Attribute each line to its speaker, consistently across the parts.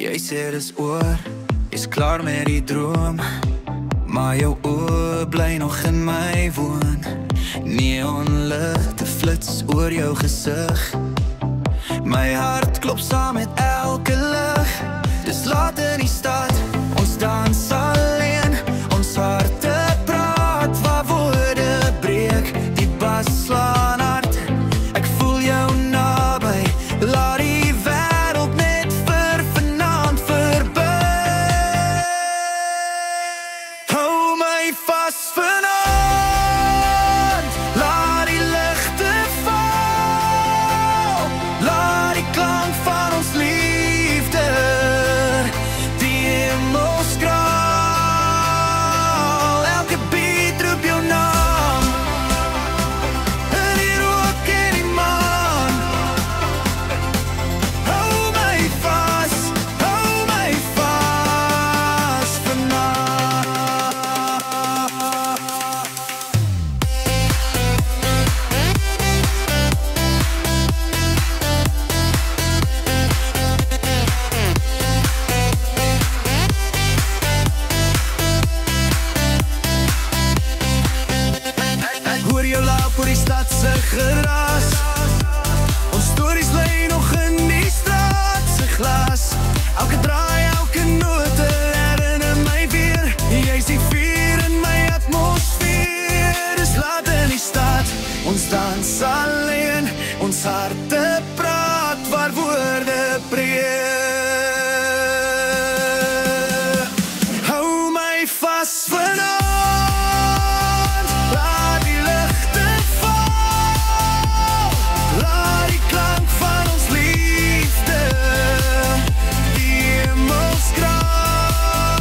Speaker 1: Jy sê dis oor, jy's klaar met die droom, maar jou oë bly nog in my woon. Neonligte flits oor jou gesig, my hart klop saam met elke lig. Dis laat in die stad, ons dans alleen, ons harte praat waar woorde breek. Die bas slaan hard, ek voel jou naby, laat die wêreld net vir vanaand verby. Hou my vas vanaand, laat die ligte val, laat die klank van ons liefde die hemel skraal. Elke beat roep jou naam, in die rook en die maan. Hou my vas vanaand. Ek hoor jou laap oor die stad se geraas, ons stories lê nog in die straat se glas. Elke draai, elke note herinner my weer, jy's die vuur in my atmosfeer. Dis laat in die stad, ons dans alleen, ons harte praat waar woorde breek. Hou my vas vanaand, laat die ligte val, laat die klank van ons liefde die hemel skraap.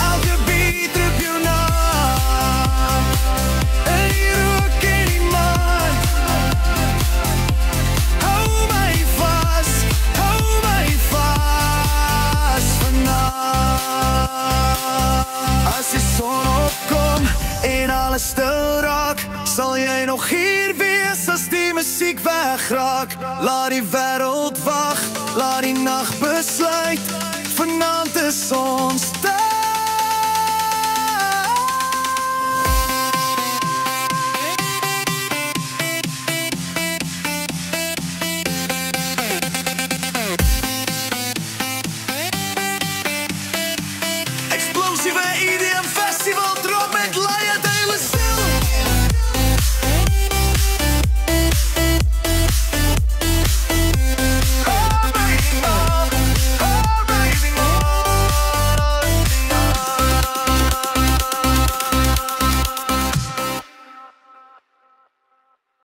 Speaker 1: Elke beat roep jou naam, in die rook en die maan. Hou my vas vanaand. As die son opkom en alles stil raak, sal jy nog hier wees as die musiek wegraak. Laat die wêreld wag, laat die nag besluit, vanaand is ons tyd.